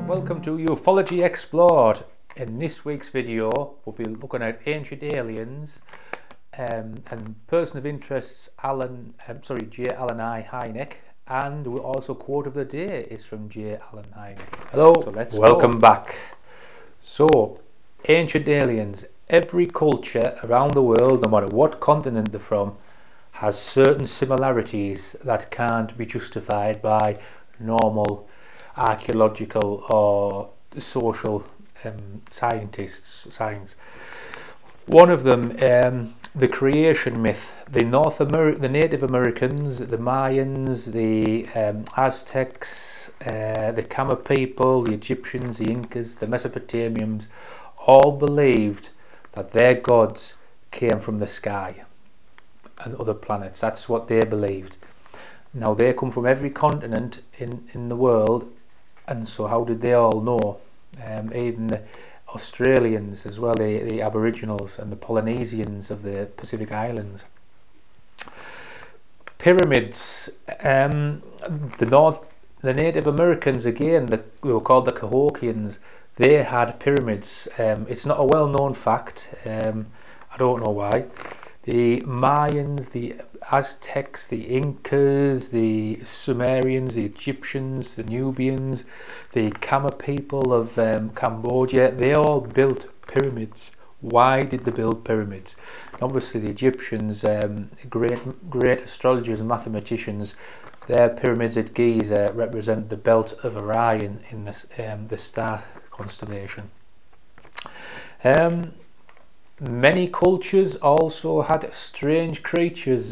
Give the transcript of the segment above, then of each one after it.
Welcome to Ufology Explored. In this week's video we'll be looking at ancient aliens and person of interest J. Allen I. Hynek, and we'll also quote of the day is from J. Allen Hynek. Hello, so welcome back. So, ancient aliens. Every culture around the world, no matter what continent they're from, has certain similarities that can't be justified by normal archaeological or social science. One of them, the creation myth. The Native Americans, the Mayans, the Aztecs, the Kama people, the Egyptians, the Incas, the Mesopotamians, all believed that their gods came from the sky and other planets. That's what they believed. Now they come from every continent in the world, and so how did they all know? Even the Australians as well, the Aboriginals and the Polynesians of the Pacific Islands. Pyramids. The Native Americans, again, they were called the Cahokians. They had pyramids. It's not a well-known fact. I don't know why. The Mayans, the Aztecs, the Incas, the Sumerians, the Egyptians, the Nubians, the Kama people of Cambodia, they all built pyramids. Why did they build pyramids? Obviously the Egyptians, great astrologers and mathematicians, their pyramids at Giza represent the belt of Orion in the star constellation. Many cultures also had strange creatures,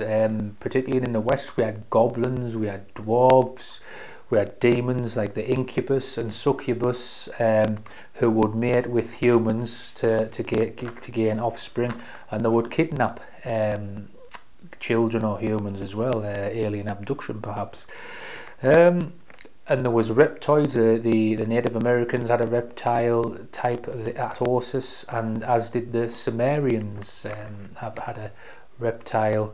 particularly in the West. We had goblins, we had dwarves, we had demons like the incubus and succubus, who would mate with humans to gain offspring, and they would kidnap children or humans as well, alien abduction perhaps. And there was reptiles. The Native Americans had a reptile type, the Atosis, and as did the Sumerians had a reptile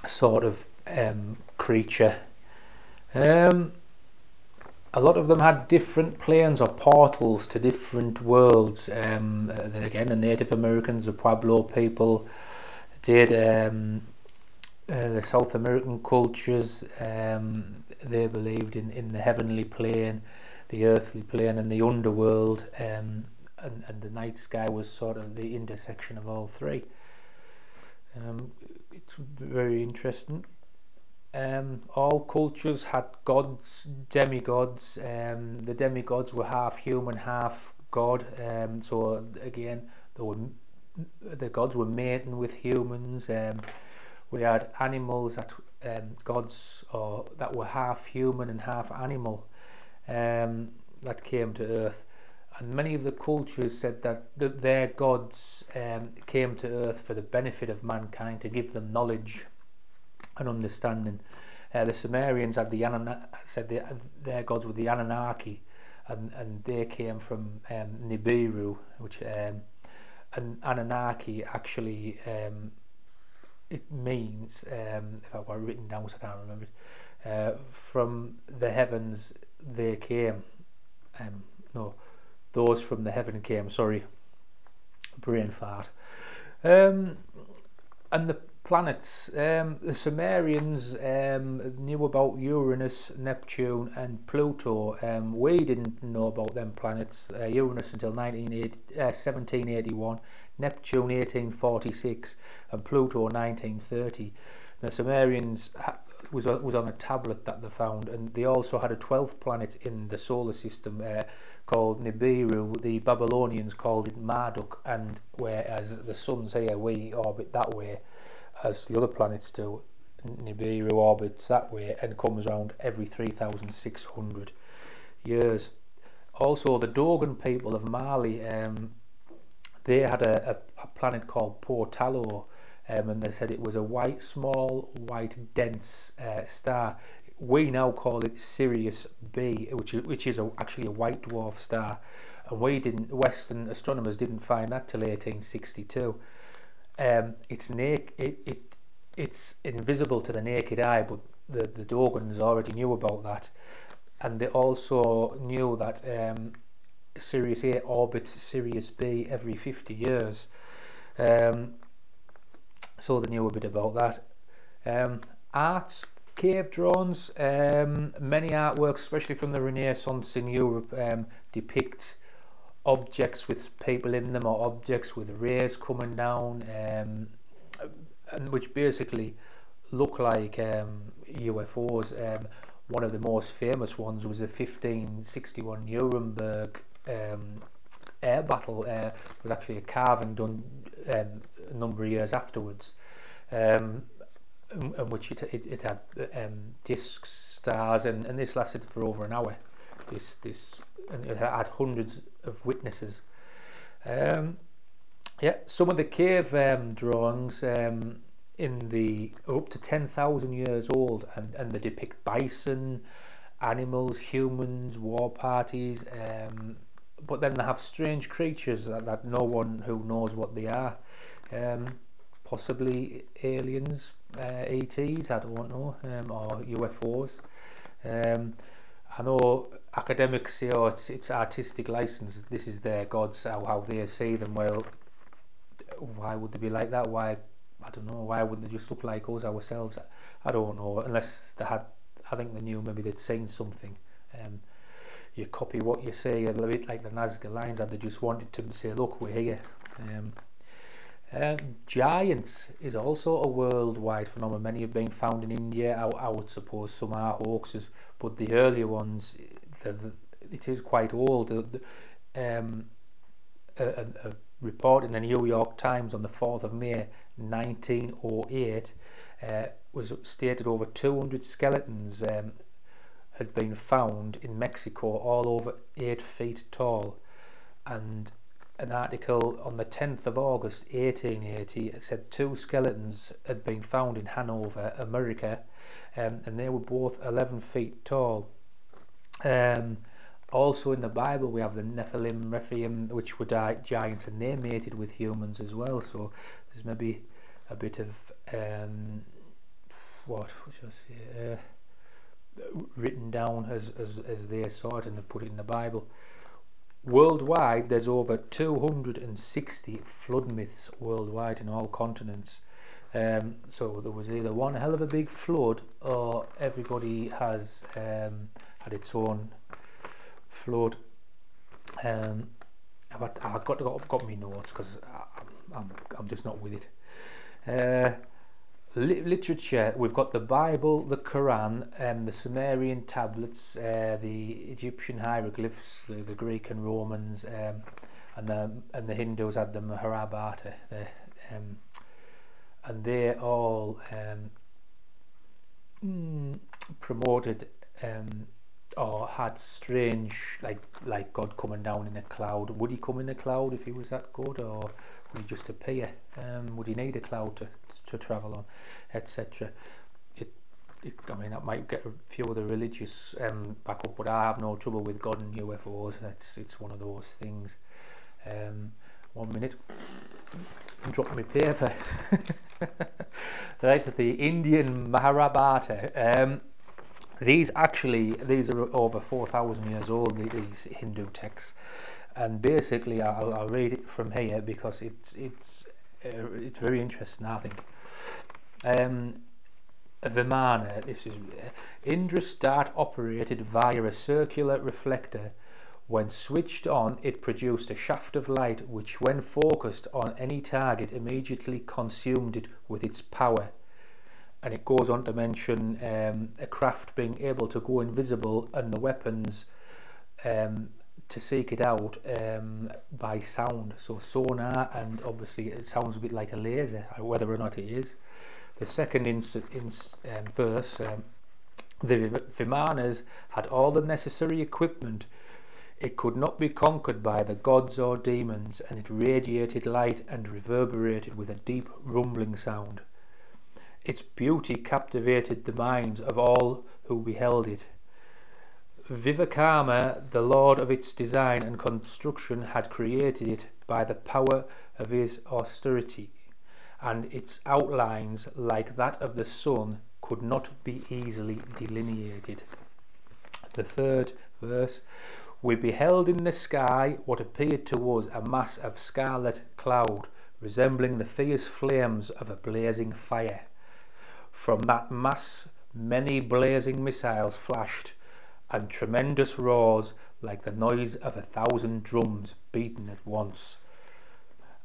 sort of creature. A lot of them had different planes or portals to different worlds. Again, the Native Americans, the Pueblo people, did the South American cultures, they believed in the heavenly plane, the earthly plane, and the underworld, and the night sky was sort of the intersection of all three. It's very interesting. All cultures had gods, demigods. The demigods were half human, half god. So again, the gods were mating with humans. We had animals that gods that were half human and half animal, that came to Earth, and many of the cultures said that their gods came to Earth for the benefit of mankind, to give them knowledge and understanding. The Sumerians had said their gods were the Anunnaki, and they came from Nibiru, which and Anunnaki actually. It means, if I've got it written down so I can't remember it, from the heavens they came. No, those from the heaven came. Sorry, brain fart. And the planets. The Sumerians knew about Uranus, Neptune, and Pluto. We didn't know about them planets. Uranus until 1781. Neptune 1846 and Pluto 1930. The Sumerians was on a tablet that they found, and they also had a 12th planet in the solar system called Nibiru. The Babylonians called it Marduk, and whereas the sun's here, we orbit that way as the other planets do. Nibiru orbits that way and comes around every 3,600 years. Also the Dogon people of Mali, they had a planet called Portalo, and they said it was a small white dense star. We now call it Sirius B, which is actually a white dwarf star, and Western astronomers didn't find that till 1862. It's invisible to the naked eye, but the Dogons already knew about that. and they also knew that Sirius A orbits Sirius B every 50 years. So they knew a bit about that. Arts, cave drawings, many artworks, especially from the Renaissance in Europe, depict objects with people in them, or objects with rays coming down, and which basically look like UFOs. One of the most famous ones was the 1561 Nuremberg air battle. It was actually a carving done a number of years afterwards, in which it had disc stars, and this lasted for over an hour. And it had hundreds of witnesses. Yeah, some of the cave drawings in the are up to 10,000 years old, and they depict bison, animals, humans, war parties, but then they have strange creatures that no one who knows what they are, possibly aliens, ETs, I don't know, or UFOs. I know academics say, oh, it's artistic license, this is their gods, how they see them. Well, why would they be like that? Why, I don't know, why wouldn't they just look like us ourselves? I don't know, unless they had, I think they knew maybe they'd seen something. You copy what you say, a bit like the Nazca lines, and they just wanted to say, look, we're here. Giants is also a worldwide phenomenon. Many have been found in India. I would suppose some are hoaxes, but the earlier ones, it is quite old. A report in the New York Times on the 4th of May 1908 was stated over 200 skeletons had been found in Mexico, all over 8 feet tall. And an article on the 10th of August 1880 said 2 skeletons had been found in Hanover, America, and they were both 11 feet tall. Also in the Bible we have the Nephilim, which were giants, and they mated with humans as well. So there's maybe a bit of what should I say, written down as they saw it, and they put it in the Bible. Worldwide, there's over 260 flood myths worldwide in all continents. So there was either one hell of a big flood, or everybody has had its own flood. I've got my notes because I'm just not with it. Literature, we've got the Bible, the Quran, the Sumerian tablets, the Egyptian hieroglyphs, the Greek and Romans, and the Hindus had the Mahabharata, and they all promoted or had strange, like God coming down in a cloud. Would he come in a cloud if he was that good, or would he just appear? Would he need a cloud to travel on, etc.? I mean, that might get a few of the religious back up, but I have no trouble with God and UFOs. It's one of those things. 1 minute, I'm dropping my paper. Right, the Indian Mahabharata. These are over 4,000 years old, these Hindu texts, and basically I'll read it from here because it's very interesting, I think. Vimana, this is Indra's dart operated via a circular reflector. When switched on, it produced a shaft of light which, when focused on any target, immediately consumed it with its power. And it goes on to mention a craft being able to go invisible, and the weapons to seek it out by sound. So sonar, and obviously it sounds a bit like a laser, whether or not it is. The second verse, the Vimanas had all the necessary equipment. It could not be conquered by the gods or demons, and it radiated light and reverberated with a deep rumbling sound. Its beauty captivated the minds of all who beheld it. Vivekarma, the lord of its design and construction, had created it by the power of his austerity, and its outlines, like that of the sun, could not be easily delineated. The third verse: we beheld in the sky what appeared to us a mass of scarlet cloud, resembling the fierce flames of a blazing fire. From that mass many blazing missiles flashed, and tremendous roars like the noise of 1,000 drums beaten at once.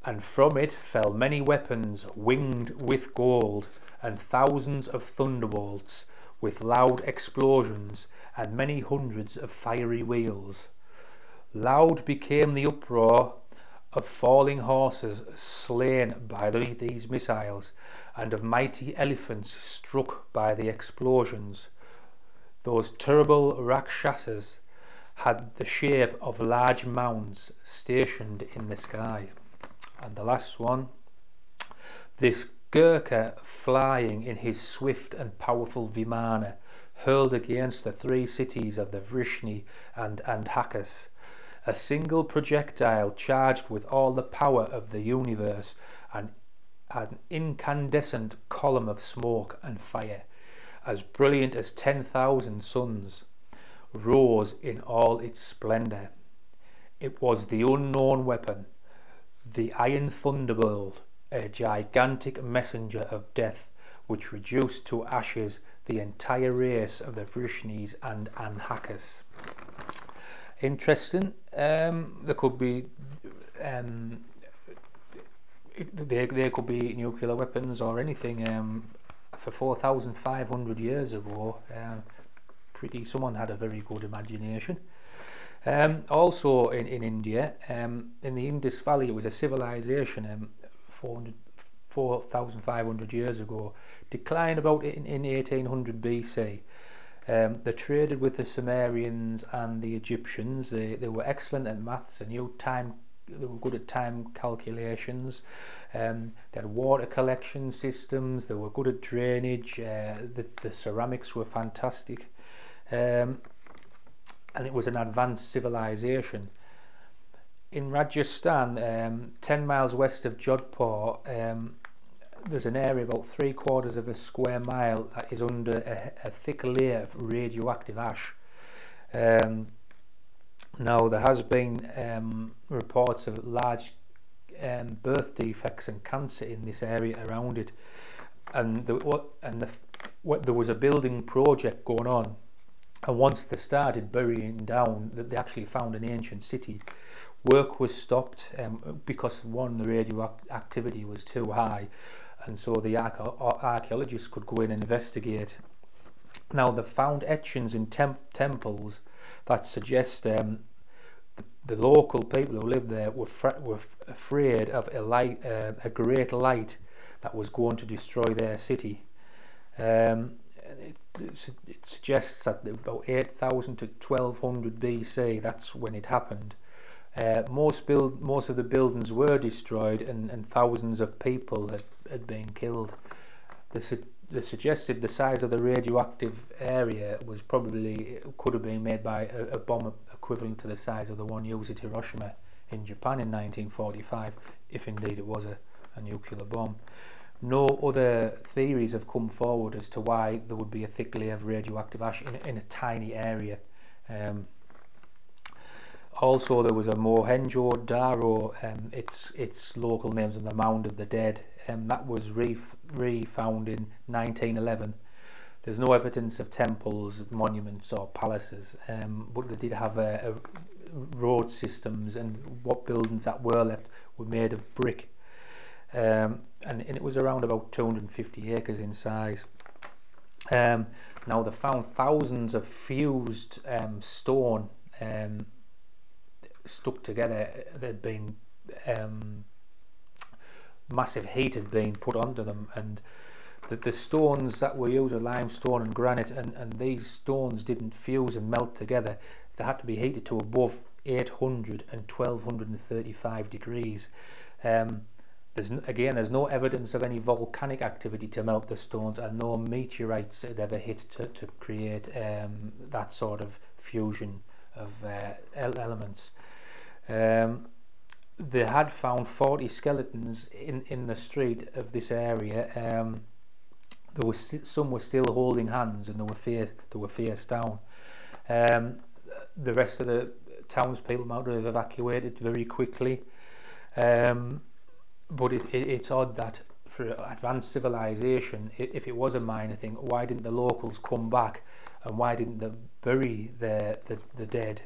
And from it fell many weapons winged with gold, and thousands of thunderbolts with loud explosions, and many hundreds of fiery wheels. Loud became the uproar of falling horses slain by these missiles, and of mighty elephants struck by the explosions. Those terrible Rakshasas had the shape of large mounds stationed in the sky. And the last one: this Gurkha, flying in his swift and powerful Vimana, hurled against the three cities of the Vrishni and Andhakas a single projectile charged with all the power of the universe, an incandescent column of smoke and fire, as brilliant as 10,000 suns, rose in all its splendour. It was the unknown weapon, the iron thunderbolt, a gigantic messenger of death, which reduced to ashes the entire race of the Vrishnis and Andhakas. Interesting. There could be there could be nuclear weapons or anything. For 4,500 years ago, someone had a very good imagination. Also in India, in the Indus Valley, it was a civilization 4,500 years ago, declined about in 1800 BC. They traded with the Sumerians and the Egyptians. They were excellent at maths. They were good at time calculations. They had water collection systems. They were good at drainage. The ceramics were fantastic, and it was an advanced civilization. In Rajasthan, 10 miles west of Jodhpur, there's an area about 3/4 of a square mile that is under a thick layer of radioactive ash. Now there has been reports of large birth defects and cancer in this area around it, and there was a building project going on, and once they started burying down, they actually found an ancient city. Work was stopped because one, the radioactivity was too high, and so the archaeologists could go in and investigate. Now they found etchings in temples that suggest the local people who lived there were afraid of a great light that was going to destroy their city. It suggests that about 8,000 to 1200 BC, that's when it happened. Most of the buildings were destroyed, and thousands of people had been killed. They suggested the size of the radioactive area could have been made by a bomb equivalent to the size of the one used at Hiroshima in Japan in 1945, if indeed it was a nuclear bomb. No other theories have come forward as to why there would be a thick layer of radioactive ash in a tiny area. Also, there was a Mohenjo-Daro, its local names on the Mound of the Dead, that was refound in 1911. There's no evidence of temples, monuments or palaces, but they did have road systems, and what buildings that were left were made of brick, and it was around about 250 acres in size. Now they found thousands of fused stone stuck together. There'd been massive heat had been put onto them, and the stones that were used were limestone and granite, and these stones didn't fuse and melt together. They had to be heated to above 800 and 1235 degrees. There's no evidence of any volcanic activity to melt the stones, and no meteorites had ever hit to create that sort of fusion of elements. They had found 40 skeletons in the street of this area. Some were still holding hands, and they were face down. Um, the rest of the townspeople might have evacuated very quickly. But it's odd that for advanced civilization, if it was a minor thing, why didn't the locals come back, and why didn't they bury the dead?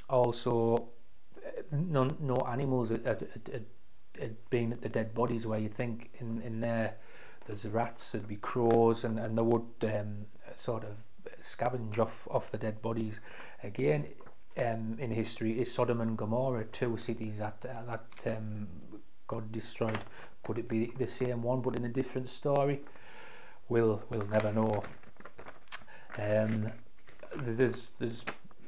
Also, no animals had been at the dead bodies, where you think in there's rats, there'd be crows, and they would sort of scavenge off the dead bodies. Again, in history, is Sodom and Gomorrah two cities that God destroyed? Could it be the same one but in a different story? We'll never know. There's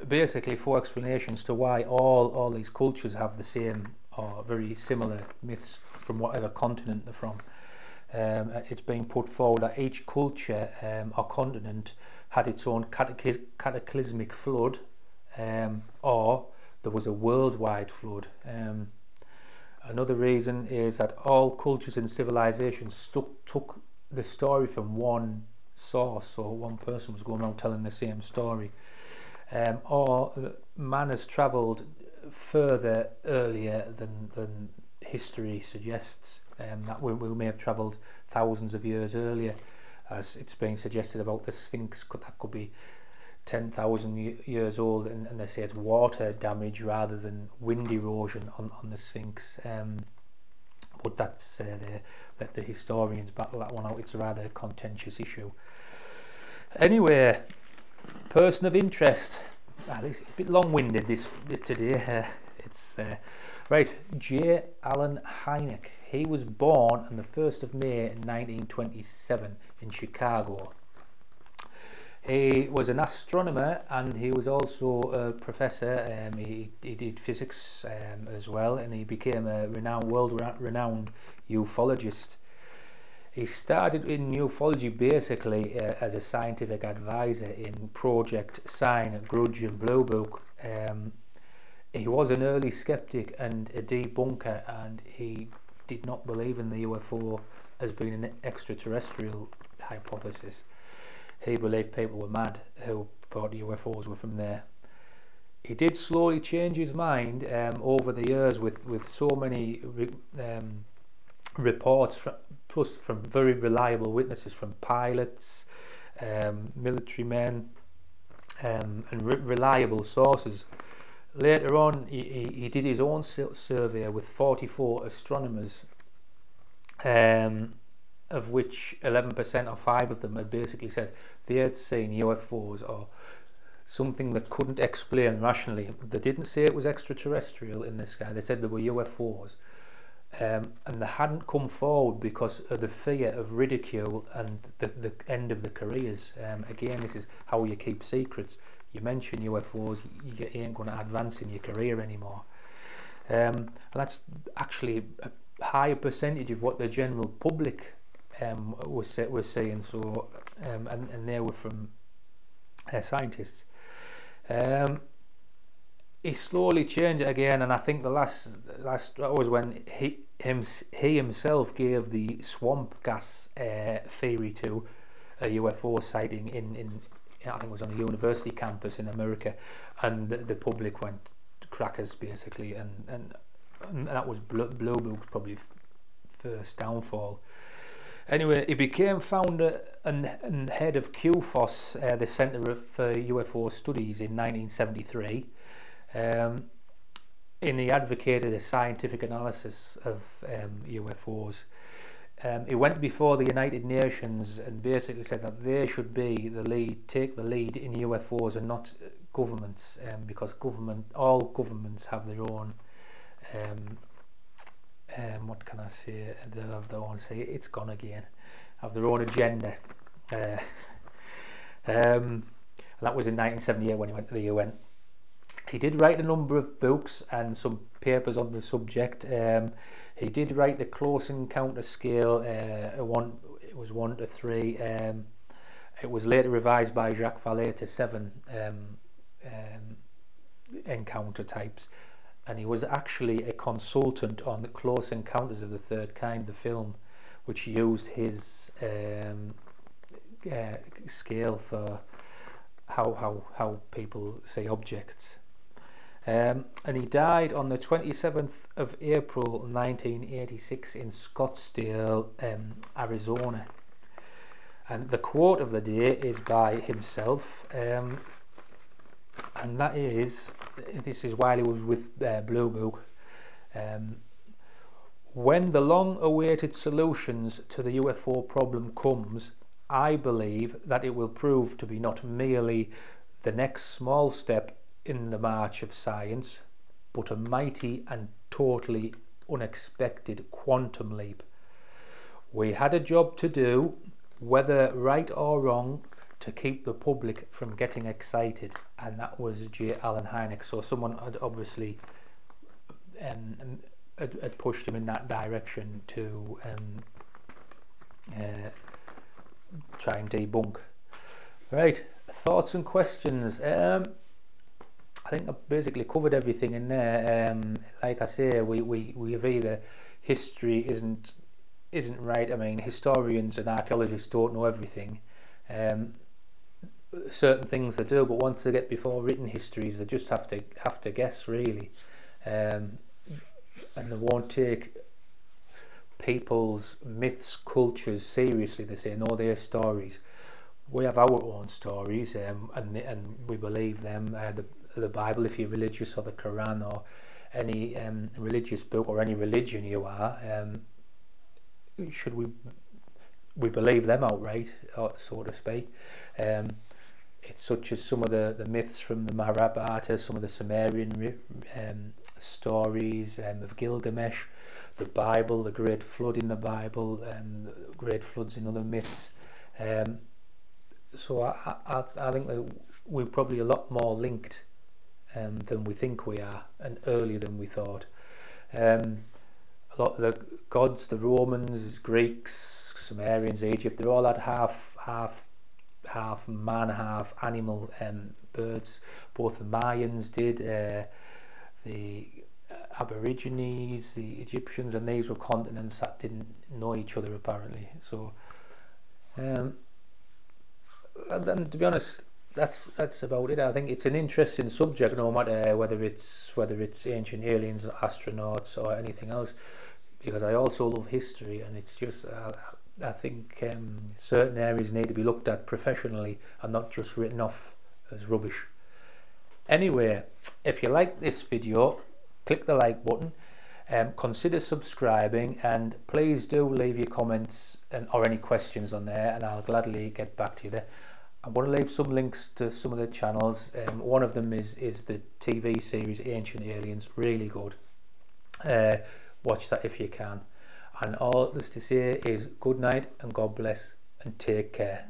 basically four explanations to why all these cultures have the same or very similar myths from whatever continent they're from. It's been put forward that each culture or continent had its own cataclysmic flood, or there was a worldwide flood. Another reason is that all cultures and civilizations took the story from one source, so one person was going around telling the same story. Or man has travelled further earlier than history suggests, that we may have travelled thousands of years earlier, as it's been suggested about the Sphinx. That could be 10,000 years old, and they say it's water damage rather than wind erosion on the Sphinx. But that's let the historians battle that one out. It's a rather contentious issue. Anyway, person of interest. It's a bit long-winded this today. It's right. J. Allen Hynek. He was born on the 1st of May 1927 in Chicago. He was an astronomer, and he was also a professor. He did physics as well, and he became a world-renowned ufologist. He started in ufology basically as a scientific advisor in Project Sign, Grudge and Blue Book. He was an early skeptic and a debunker, and he did not believe in the UFO as being an extraterrestrial hypothesis. He believed people were mad who thought UFOs were from there. He did slowly change his mind over the years with so many reports plus from very reliable witnesses, from pilots, military men, and reliable sources. Later on, he did his own survey with 44 astronomers, of which 11% or 5 of them had basically said they had seen UFOs or something that couldn't explain rationally. They didn't say it was extraterrestrial in the sky, they said there were UFOs. And they hadn't come forward because of the fear of ridicule and the end of the careers. Again, this is how you keep secrets. You mention UFOs, you ain't going to advance in your career anymore. And that's actually a higher percentage of what the general public was saying. So, and they were from scientists. He slowly changed it again, and I think the last was when he himself gave the swamp gas theory to a UFO sighting in I think it was on a university campus in America, and the public went crackers basically, and that was Blue Book's probably first downfall. Anyway, he became founder and head of QFOS, the Centre for UFO Studies, in 1973. And he advocated a scientific analysis of UFOs. He went before the United Nations and basically said that they should be the lead, take the lead in UFOs, and not governments, because all governments have their own what can I say? They have their own, say it's gone again, have their own agenda. That was in 1978 when he went to the UN. He did write a number of books and some papers on the subject. He did write the Close Encounter Scale. It was 1 to 3. It was later revised by Jacques Vallée to 7 encounter types. And he was actually a consultant on the Close Encounters of the Third Kind, the film, which used his scale for how people see objects. And he died on the 27th of April 1986 in Scottsdale, Arizona. And the quote of the day is by himself, and that is, this is while he was with Blue Book. When the long-awaited solutions to the UFO problem comes, I believe that it will prove to be not merely the next small step in the march of science, but a mighty and totally unexpected quantum leap. We had a job to do, whether right or wrong, to keep the public from getting excited, and that was J. Allen Hynek. So someone had obviously had pushed him in that direction to try and debunk. Right, thoughts and questions. I think I've basically covered everything in there. Like I say, we have either history isn't right. I mean, historians and archaeologists don't know everything. Certain things they do, but once they get before written histories, they just have to guess, really, and they won't take people's myths, cultures seriously. They say no, they're stories. We have our own stories, and we believe them. The Bible, if you're religious, or the Quran, or any religious book, or any religion you are, should we believe them outright, so to speak. It's such as some of the myths from the Mahabharata, some of the Sumerian stories of Gilgamesh, the Bible, the Great Flood in the Bible, the Great Floods in other myths. So I think that we're probably a lot more linked than we think we are, and earlier than we thought. A lot of the gods, the Romans, Greeks, Sumerians, Egypt, they all had half man, half animal birds. Both the Mayans did, the Aborigines, the Egyptians, and these were continents that didn't know each other apparently. So and then, to be honest, that's about it. I think it's an interesting subject, no matter whether it's ancient aliens, or astronauts, or anything else, because I also love history, and it's just I think certain areas need to be looked at professionally and not just written off as rubbish. Anyway, if you like this video, click the like button, consider subscribing, and please do leave your comments or any questions on there, and I'll gladly get back to you there. I'm going to leave some links to some of the channels. One of them is the TV series Ancient Aliens, really good. Watch that if you can. And all there's to say is good night and God bless and take care.